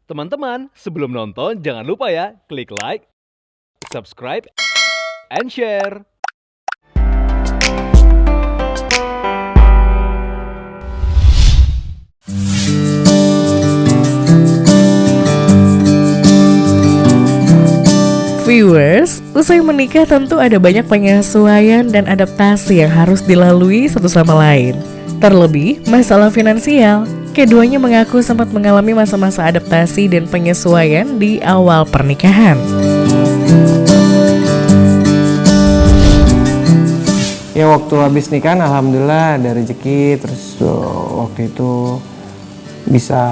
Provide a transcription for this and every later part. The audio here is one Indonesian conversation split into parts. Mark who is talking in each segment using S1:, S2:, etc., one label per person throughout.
S1: Teman-teman, sebelum nonton jangan lupa ya klik like, subscribe, and share.
S2: Viewers, usai menikah tentu ada banyak penyesuaian dan adaptasi yang harus dilalui satu sama lain. Terlebih, masalah finansial. Keduanya mengaku sempat mengalami masa-masa adaptasi dan penyesuaian di awal pernikahan.
S3: Ya waktu habis nikahan alhamdulillah ada rezeki, terus waktu itu bisa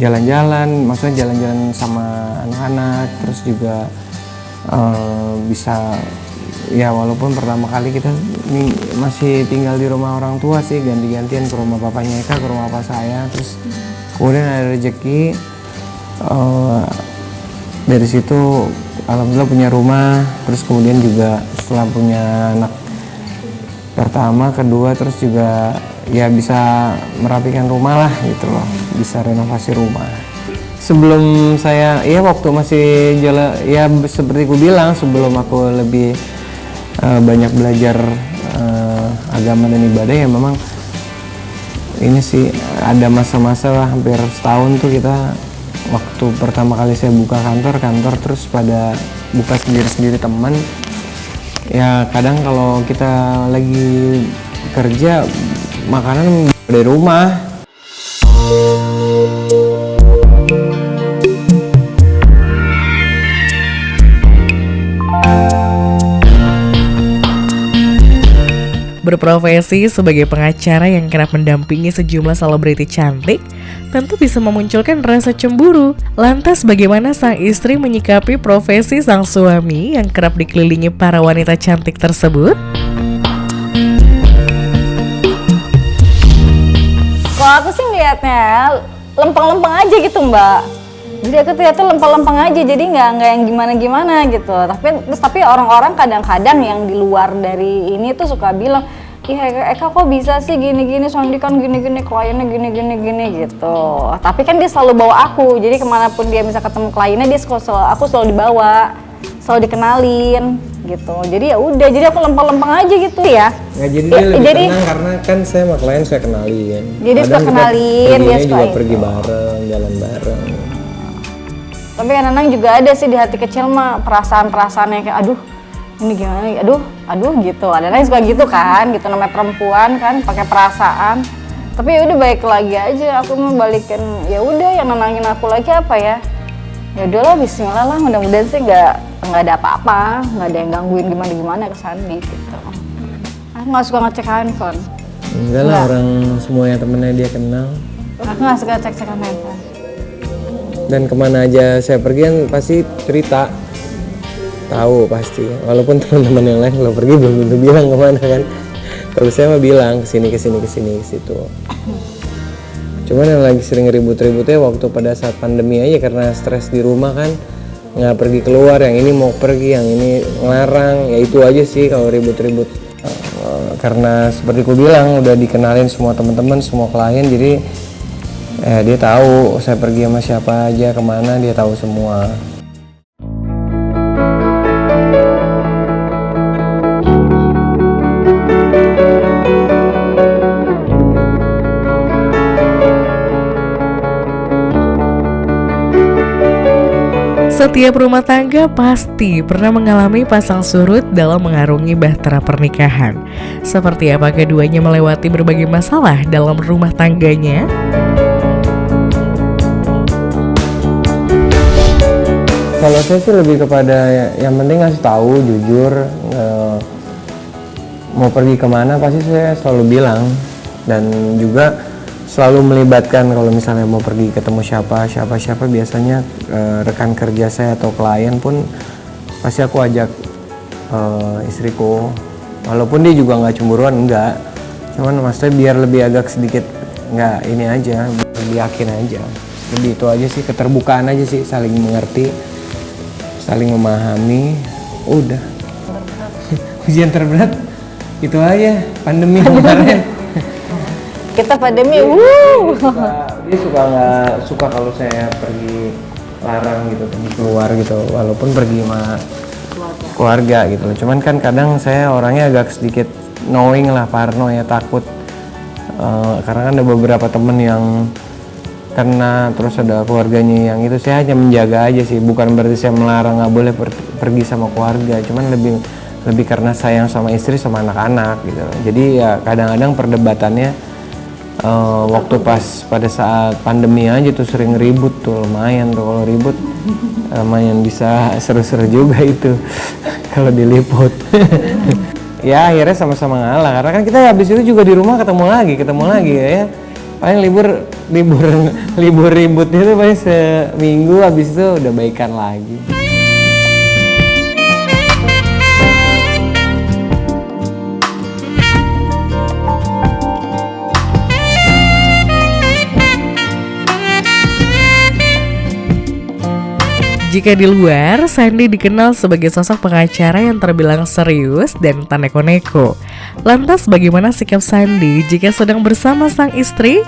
S3: jalan-jalan, maksudnya jalan-jalan sama anak-anak, terus juga bisa ya walaupun pertama kali kita masih tinggal di rumah orang tua sih, ganti-gantian ke rumah papanya Eka, ke rumah papa saya, terus kemudian ada rezeki dari situ alhamdulillah punya rumah, terus kemudian juga setelah punya anak pertama, kedua, terus juga ya bisa merapikan rumah lah gitu loh, bisa renovasi rumah. Sebelum saya, ya waktu masih jalan, ya seperti ku bilang sebelum aku lebih banyak belajar agama dan ibadah, ya memang ini sih ada masa-masa lah, hampir setahun tuh kita waktu pertama kali saya buka kantor terus pada buka sendiri-sendiri teman. Ya kadang kalau kita lagi kerja makanan dari rumah.
S2: Berprofesi sebagai pengacara yang kerap mendampingi sejumlah selebriti cantik, tentu bisa memunculkan rasa cemburu. Lantas bagaimana sang istri menyikapi profesi sang suami yang kerap dikelilingi para wanita cantik tersebut?
S4: Kalau aku sih ngeliatnya lempeng-lempeng aja gitu Mbak. Jadi aku ternyata lempeng-lempeng aja, jadi nggak yang gimana-gimana gitu. Tapi orang-orang kadang-kadang yang di luar dari ini tuh suka bilang, ih Eka kok bisa sih gini-gini, Sandi kan gini-gini, kliennya gini-gini gitu. Tapi kan dia selalu bawa aku, jadi kemanapun dia bisa ketemu kliennya, aku selalu dibawa, selalu dikenalin gitu. Jadi ya udah, jadi aku lempeng-lempeng aja gitu ya.
S3: Nggak, jadi dia lebih tenang karena kan saya sama klien saya kenalin.
S4: Jadi suka kenalin, dia suka
S3: juga pergi bareng, jalan bareng.
S4: Tapi kadang-kadang juga ada sih di hati kecil mah perasaan-perasaan yang kayak aduh ini gimana, aduh gitu. Ada yang suka gitu kan, gitu namanya perempuan kan pakai perasaan. Tapi ya udah baik lagi aja, aku mau balikin ya udah yang nenangin aku lagi apa ya. Ya udahlah bismillah lah, mudah-mudahan sih nggak ada apa-apa, nggak ada yang gangguin gimana ke Sandi gitu. Aku nggak suka ngecek handphone.
S3: Enggak lah, orang semuanya temennya dia kenal.
S4: Aku nggak suka cek handphone.
S3: Dan kemana aja saya pergi kan pasti cerita, tahu pasti. Walaupun teman-teman yang lain kalau pergi belum tentu bilang kemana kan. Kalau saya mah bilang kesini ke situ. Cuman yang lagi sering ribut-ributnya waktu pada saat pandemi aja, karena stres di rumah kan, nggak pergi keluar. Yang ini mau pergi, yang ini ngelarang. Ya itu aja sih kalau ribut-ribut. Karena seperti ku bilang udah dikenalin semua teman-teman, semua klien, jadi dia tahu saya pergi sama siapa aja, kemana, dia tahu semua.
S2: Setiap rumah tangga pasti pernah mengalami pasang surut dalam mengarungi bahtera pernikahan. Seperti apa keduanya melewati berbagai masalah dalam rumah tangganya?
S3: Kalau saya sih lebih kepada yang penting ngasih tahu jujur, mau pergi kemana pasti saya selalu bilang, dan juga selalu melibatkan kalau misalnya mau pergi ketemu siapa biasanya rekan kerja saya atau klien pun pasti aku ajak istriku, walaupun dia juga nggak cemburuan, enggak, cuman maksudnya biar lebih agak sedikit nggak ini aja, lebih yakin aja, lebih itu aja sih, keterbukaan aja sih, saling mengerti, saling memahami, udah. Ujian terberat itu aja, pandemi kemarin.
S4: kita pandemi,
S3: Dia suka nggak suka kalau saya pergi larang gitu, pergi keluar gitu, walaupun pergi sama keluarga gitu. Cuman kan kadang saya orangnya agak sedikit knowing lah, parno ya, takut. Karena kan ada beberapa temen yang kena, terus ada keluarganya yang itu. Saya hanya menjaga aja sih, bukan berarti saya melarang nggak boleh pergi sama keluarga. Cuman lebih karena sayang sama istri sama anak-anak gitu. Jadi ya kadang-kadang perdebatannya waktu pas pada saat pandemi aja tuh sering ribut tuh, lumayan tuh kalau ribut lumayan bisa seru-seru juga itu kalau diliput. Ya akhirnya sama-sama ngalah karena kan kita habis itu juga di rumah ketemu lagi ya. Paling libur ributnya tuh paling seminggu, habis itu udah baikan lagi.
S2: Jika di luar, Sandy dikenal sebagai sosok pengacara yang terbilang serius dan tak neko-neko. Lantas bagaimana sikap Sandy jika sedang bersama sang istri?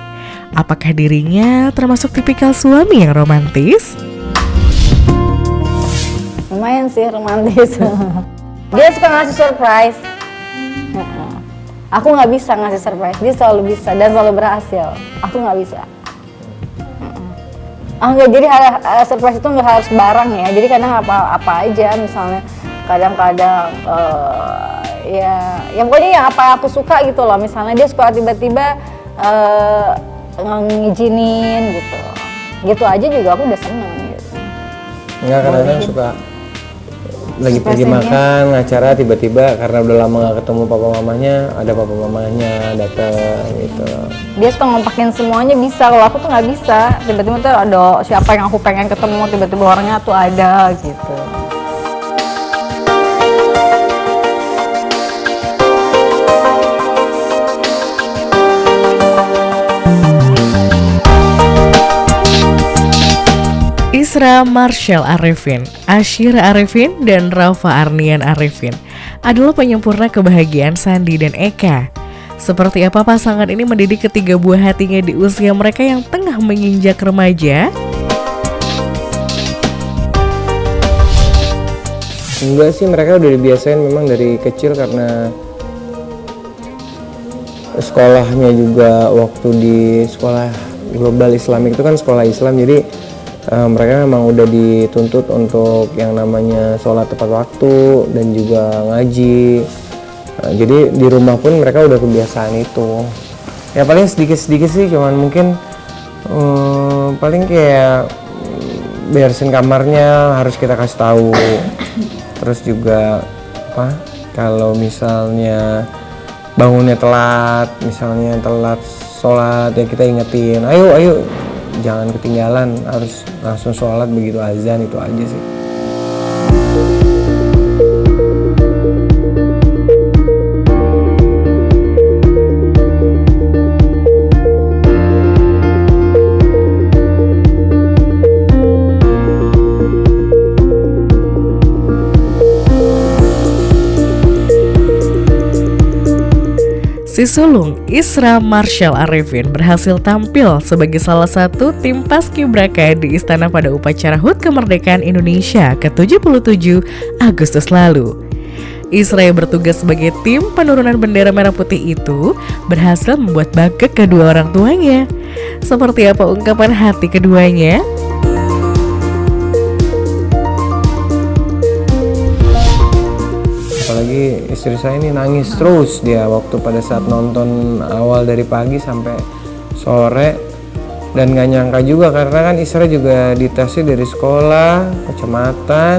S2: Apakah dirinya termasuk tipikal suami yang romantis?
S4: lumayan sih romantis. Dia suka ngasih surprise. Aku nggak bisa ngasih surprise, dia selalu bisa dan selalu berhasil. Aku nggak bisa. Enggak, jadi surprise itu nggak harus barang ya. Jadi kadang apa aja, misalnya kadang-kadang ya pokoknya yang apa aku suka gitu loh. Misalnya dia suka tiba-tiba ngizinin gitu. Gitu aja juga aku udah seneng gitu.
S3: Enggak, kadang-kadang suka lagi pergi makan acara tiba-tiba karena udah lama gak ketemu papa mamanya, ada papa mamanya datang gitu.
S4: Dia suka ngompakin semuanya bisa, kalau aku tuh nggak bisa. Tiba-tiba tuh ada siapa yang aku pengen ketemu, tiba-tiba orangnya tuh ada gitu.
S2: Isra Marshall Arifin, Ashira Arifin, dan Rafa Arnian Arifin adalah penyempurna kebahagiaan Sandy dan Eka. Seperti apa pasangan ini mendidik ketiga buah hatinya di usia mereka yang tengah menginjak remaja?
S3: Enggak sih, mereka udah dibiasain memang dari kecil karena sekolahnya juga waktu di sekolah global Islamik itu kan sekolah Islam, jadi mereka memang udah dituntut untuk yang namanya sholat tepat waktu dan juga ngaji. Jadi di rumah pun mereka udah kebiasaan itu. Ya paling sedikit-sedikit sih, cuman mungkin paling kayak beresin kamarnya harus kita kasih tahu. Terus juga kalau misalnya bangunnya telat, misalnya telat sholat ya kita ingetin, ayo jangan ketinggalan, harus langsung sholat begitu azan, itu aja sih.
S2: Si sulung Isra Marshall Arifin berhasil tampil sebagai salah satu tim paskibraka di istana pada upacara HUT Kemerdekaan Indonesia ke-77 Agustus lalu. Isra yang bertugas sebagai tim penurunan bendera merah putih itu berhasil membuat bangga kedua orang tuanya. Seperti apa ungkapan hati keduanya?
S3: Apalagi istri saya ini nangis terus dia waktu pada saat nonton awal dari pagi sampai sore, dan gak nyangka juga karena kan Isra juga ditesnya dari sekolah, kecamatan,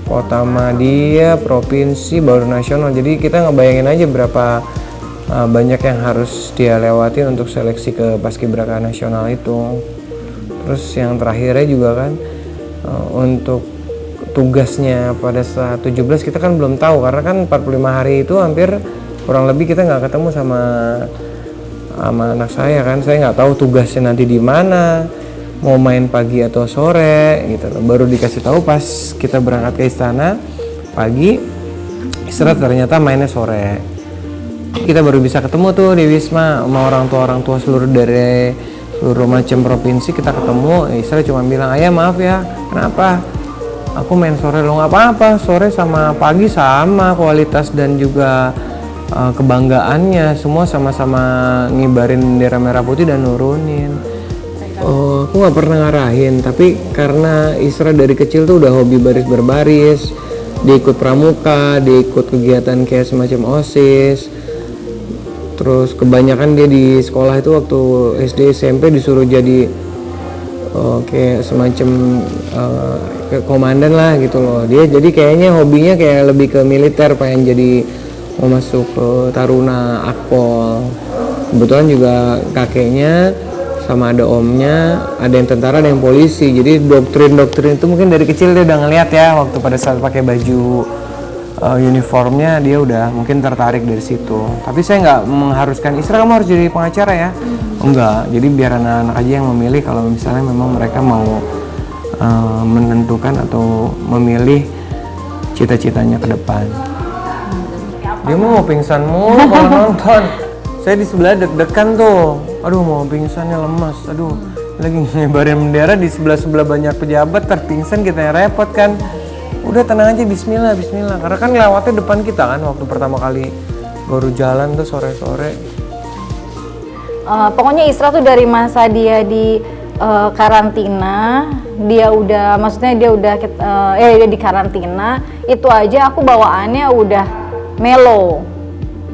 S3: kota Madia, provinsi, baru nasional. Jadi kita ngebayangin aja berapa banyak yang harus dia lewatin untuk seleksi ke paskibraka nasional itu. Terus yang terakhirnya juga kan untuk tugasnya pada saat 17 kita kan belum tahu, karena kan 45 hari itu hampir kurang lebih kita nggak ketemu sama anak saya kan. Saya nggak tahu tugasnya nanti di mana, mau main pagi atau sore gitu. Baru dikasih tahu pas kita berangkat ke istana pagi, Isra ternyata mainnya sore. Kita baru bisa ketemu tuh di Wisma sama orang tua seluruh macam provinsi. Kita ketemu, Isra cuma bilang, ayah maaf ya, kenapa? Aku main sore. Lo nggak apa-apa, sore sama pagi sama kualitas dan juga kebanggaannya. Semua sama-sama ngibarin bendera merah putih dan nurunin. Aku nggak pernah ngarahin, tapi karena Isra dari kecil tuh udah hobi baris berbaris, dia ikut pramuka, dia ikut kegiatan kayak semacam OSIS. Terus kebanyakan dia di sekolah itu waktu SD SMP disuruh jadi kayak semacam komandan lah gitu loh. Dia jadi kayaknya hobinya kayak lebih ke militer, pengen jadi mau masuk ke Taruna Akpol. Kebetulan juga kakeknya sama ada omnya, ada yang tentara, ada yang polisi. Jadi doktrin itu mungkin dari kecil dia udah ngeliat ya, waktu pada saat pakai baju uniformnya dia udah mungkin tertarik dari situ. Tapi saya nggak mengharuskan Isra kamu harus jadi pengacara ya. Enggak, jadi biar anak-anak aja yang memilih kalau misalnya memang mereka mau menentukan atau memilih cita-citanya ke depan. Dia mau pingsan mulu kalau nonton. Saya di sebelah deg-degan tuh. Aduh mau pingsannya lemas. Aduh lagi nyebarin bendera di sebelah banyak pejabat, terpingsan kita yang repot kan. Udah tenang aja, bismillah. Karena kan lewatnya depan kita kan waktu pertama kali baru jalan tuh sore-sore.
S4: Pokoknya Isra tuh dari masa dia di karantina, dia di karantina, itu aja aku bawaannya udah melo.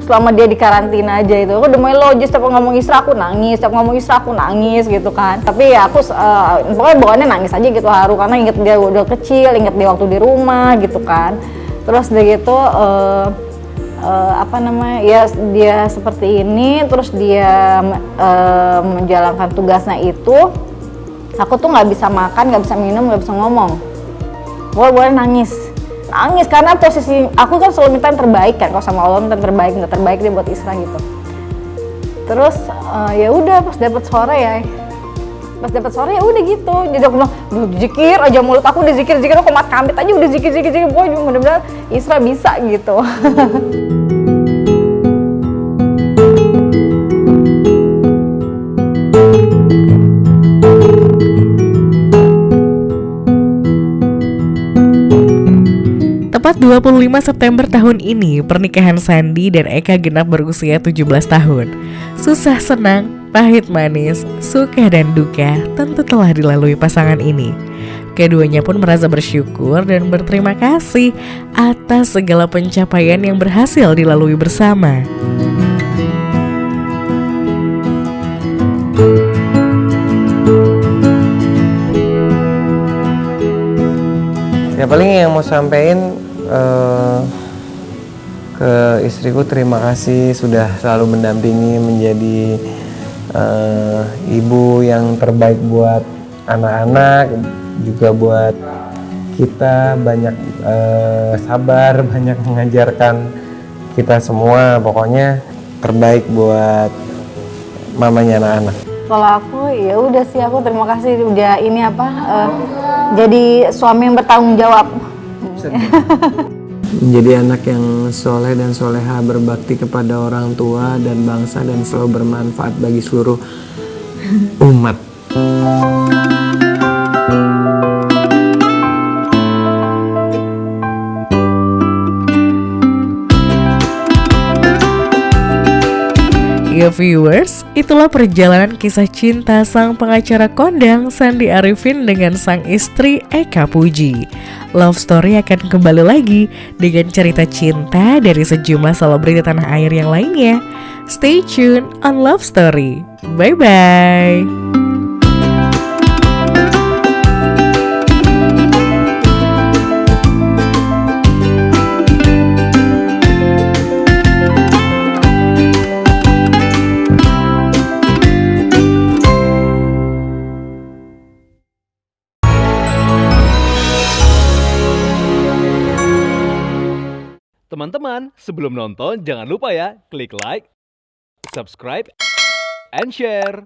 S4: Selama dia di karantina aja itu, aku udah melo aja, setiap ngomong Isra aku nangis gitu kan. Tapi ya aku pokoknya bawaannya nangis aja gitu, haru, karena inget dia udah kecil, inget dia waktu di rumah gitu kan. Terus udah gitu ya dia seperti ini, terus dia menjalankan tugasnya itu, aku tuh nggak bisa makan, nggak bisa minum, nggak bisa ngomong. Boleh nangis karena posisi aku kan selalu minta yang terbaik kan, kalau sama Allah minta yang terbaik dia buat Isra gitu. Terus ya udah pas dapat sore ya udah gitu. Jadi aku bilang, zikir aja, mulut aku udah zikir, aku mat kambit aja udah zikir. Pokoknya bener-bener Isra bisa gitu.
S2: Tepat 25 September tahun ini, pernikahan Sandi dan Eka genap berusia 17 tahun. Susah senang, pahit manis, suka dan duka tentu telah dilalui pasangan ini. Keduanya pun merasa bersyukur dan berterima kasih atas segala pencapaian yang berhasil dilalui bersama.
S3: Ya paling yang mau sampein ke istriku, terima kasih sudah selalu mendampingi, menjadi ibu yang terbaik buat anak-anak, juga buat kita, banyak sabar, banyak mengajarkan kita semua, pokoknya terbaik buat mamanya anak-anak.
S4: Kalau aku ya udah sih, aku terima kasih udah ini jadi suami yang bertanggung jawab.
S3: Menjadi anak yang soleh dan soleha, berbakti kepada orang tua dan bangsa, dan selalu bermanfaat bagi seluruh umat.
S2: Ya viewers, itulah perjalanan kisah cinta sang pengacara kondang Sandi Arifin dengan sang istri Eka Puji. Love Story akan kembali lagi dengan cerita cinta dari sejumlah selebriti tanah air yang lainnya. Stay tune on Love Story. Bye-bye.
S1: Teman-teman, sebelum nonton jangan lupa ya klik like, subscribe, and share.